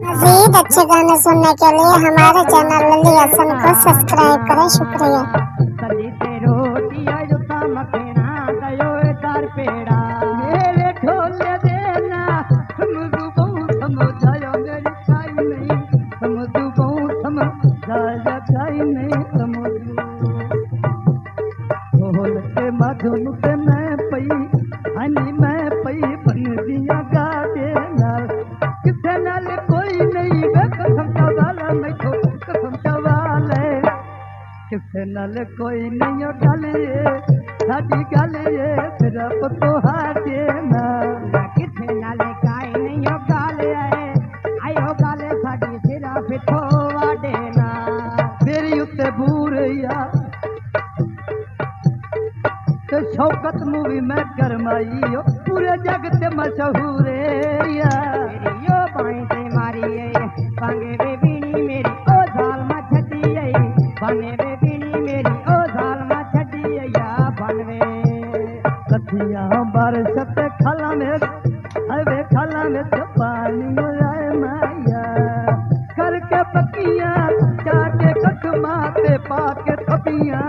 मज़ीद अच्छे गाने सुनने के लिए हमारे चैनल लली हसन को सब्सक्राइब करें। शुक्रिया। किसे नाल कोई नहीं गले साडी गल ये सिर्फ तुहाडे नाल किसे नाल काई नहीं गल आयो गल साडी सिर्फ तुहाडे नाल मेरी उत्ते बूरिया ते शौकत मूवी में गरमाई पूरे जग ते मशहूर मेरी यो बाई ते मारी पांगे बेबीनी मेरी ओ जाल मा छटी बने बारिश पे खाला में पानी आए माया करके पकियां जाके कखमा पे पाके थपियां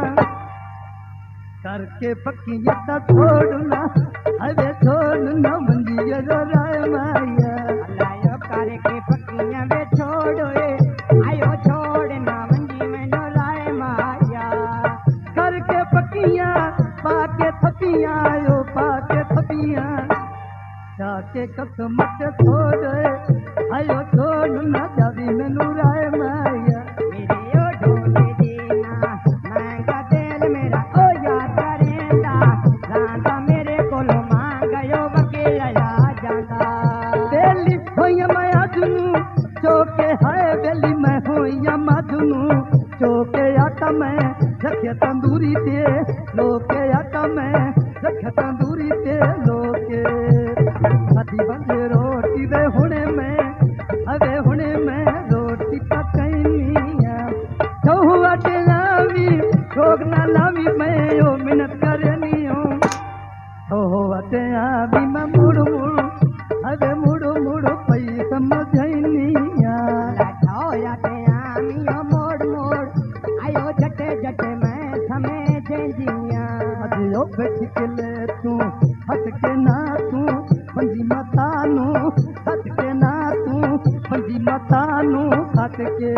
करके पकियां ता छोड़ना अबे छोड़ना मंदिर राय माया लायो करके पकियां बे छोड़ो आयो छोड़ना मंदी में नो राय माया करके पकियां पाके थपियां आयो पाके थपियां जाके कख मत छोड़ आयो छोड़ ना जावी मैनू राय माया मेरे ओ ढोले देना महंगा दिल मेरा ओ याद करेंदा रांदा मेरे कोलो मांगयो वगे आया जांदा बेली होया मैं अजनू चोके हाय बेली मैं होया मजनू चोके आटा मैं रखे तंदूरी ते लोके आटा मैं रखे तंदूरी ते लोके आधी बंदे रोटी दे हुणे में अबे हुणे में रोटी पकैनिया तो आटे लावी रोग ना लावी मैं ओ मिन्नत करनियो तो आटे आवी मैं मुड़ अबे मुड़ पई समझैनिया तो आटे आवी मोड़ आयो जटे जटे मैं समझैनिया अदियो बैठ के ले तू हट के ना तू पंजी मतानू हट के ना तू पंजी मतानू हट के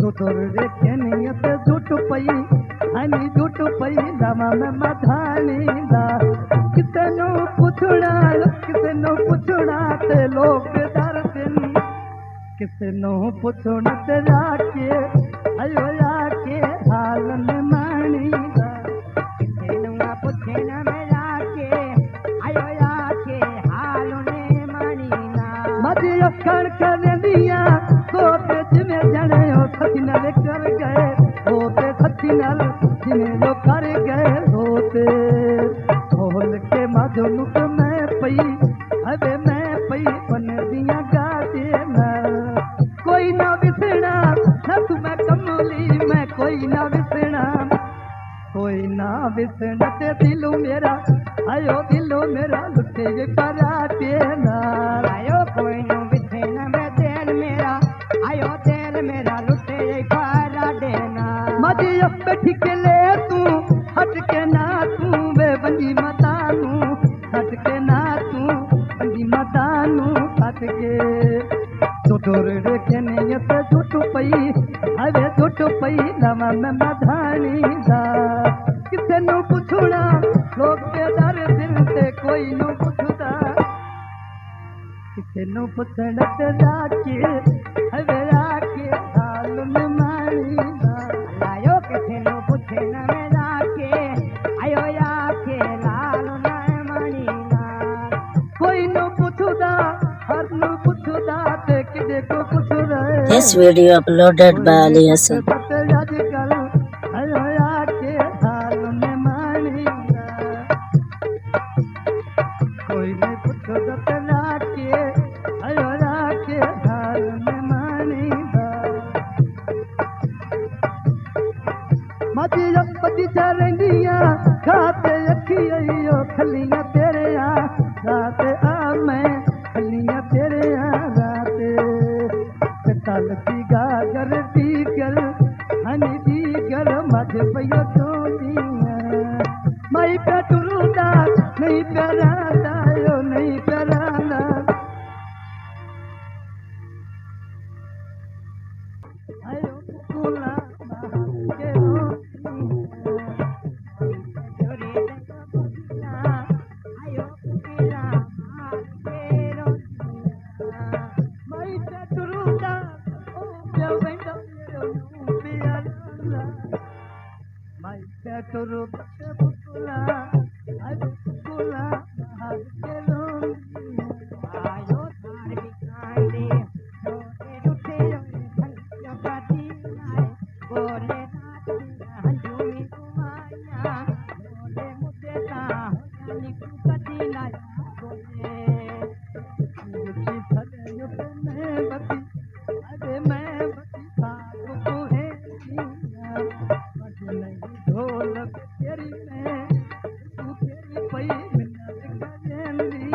तो रे के नियत जुट पई हनी जुट पई दमा में मधानी दा कितनो पुछड़ा ते लोग डर दिन कितनो पुछड़ा ते राके आयो आके हाल में मानी दा कितनो पुछना में राके आयो आके हाल में मानी ना मदी अखड़ कर दिया कोते जिमे जने हो खतिनल कर गए होते खतिनल जिमे लो कर गए होते ढोल के मधुनु मैं पई अबे मैं पई बन दिया गाते ना कोई ना बिसड़ा ना तू मैं कमली मैं कोई ना बिसड़ा ते दिलो मेरा आयो दिलो मेरा लुटे ये कराते ना आयो कोई ना बिसड़ा मैं दिल मेरा आयो दिल मेरा लुटे ये कराते ना मदी बैठ के ले तू हट के ना तू वे बंदी मतानू हट के ना तू बंदी मतानू हट के तो रे के नियत जुट पई अबे जुट पई लमा में मधानी दा किसे नो पुछड़ा लोग के दर दिल ते कोई नो पुछदा किसे नो पुछड़ा ते राके अबे राके हाल में मानी दा लायो किसे नो पुछे ना में राके आयो आके लाल ना मानी ना कोई नो पुछदा हर नो पुछदा ते किदे को पुछदा This video uploaded by Ali Hassan. खाते अखी खलियां तेरे रात आ मैं खलियां तेरे रात सालती गागर दीगर हनी दीगर माझे पयो चोदिया माई पे टुरुदा नहीं प्यारा यो नहीं प्यारा आयो कुला के Turu pukula, ayo pukula, bahar kelon. Ayo tarik kande, jote jote jote kati nae, boleh nati hanjumi kumanya, boleh mudeta niku kati nae, boleh. Yuki thale yuki me bati, ade me bati sagu kuhe niya, mujhe nahi ढोलक तेरी में तू तेरी पई मिन्नत करेंदी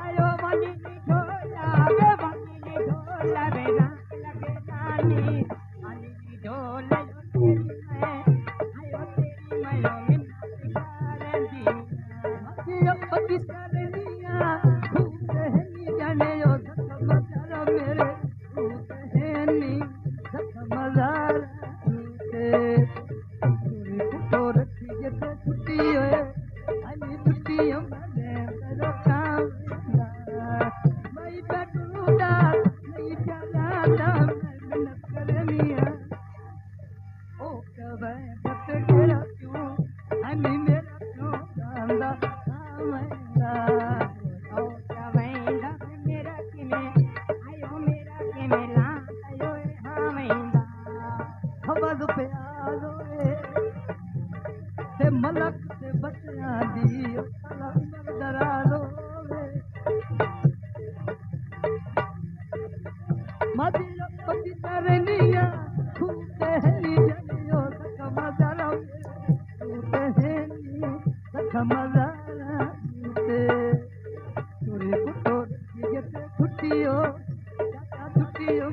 आयो money ढोला वे money ढोला वे लगे जानी मनी ढोला यो तेरी में आयो तेरी में यो मिन्नत करेंदी मतिया पति करनिया तू कहनी जाने यो मजार मेरे तू कहनी मजार मलक से बचना दियो डरा लो मदिया पति करनिया खूब कहनी जनियो सख मजारा खूब कहनी सख मजारा ते चोरी पुटो ये छुट्टियो चाचा छुट्टियो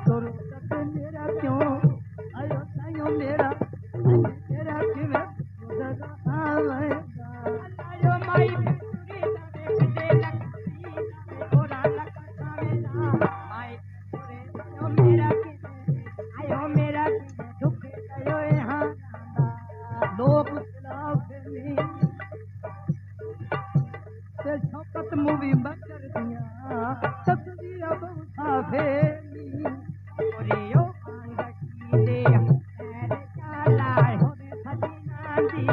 तोर मेरा क्यों आयो सायो मेरा क्यों आयो माई दे लगती थोड़ा लगता माई मेरा आयो मेरा दुख आयो यहाँ लोग शौकत मूवी बकर दिया तस्वीर बहुत फेली Oreo angaki de ere chala hore thati nandi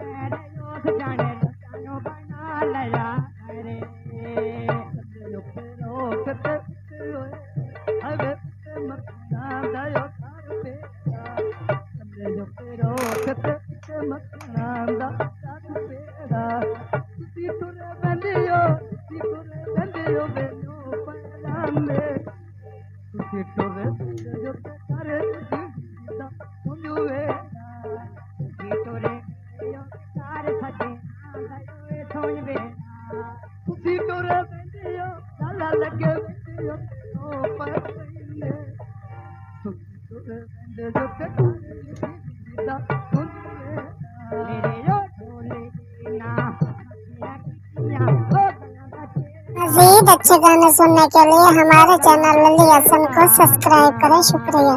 ere yod jane lachano bana laya ere yo pero kete ave makna dayo thar pe yo pero kete makna da thar pe da si ture bendiyo benyo palame तुझे टोरे जो तारे तुझे सुनुवे तुझे टोरे जो तारे सजे आंधे थोड़वे तुझे टोरे जो साला लगे जो तो पर पहले तुझे टोरे जो तारे तुझे सुनुवे मेरे यो टोले ना मज़ीद अच्छे गाने सुनने के लिए हमारे चैनल लली हसन को सब्सक्राइब करें। शुक्रिया।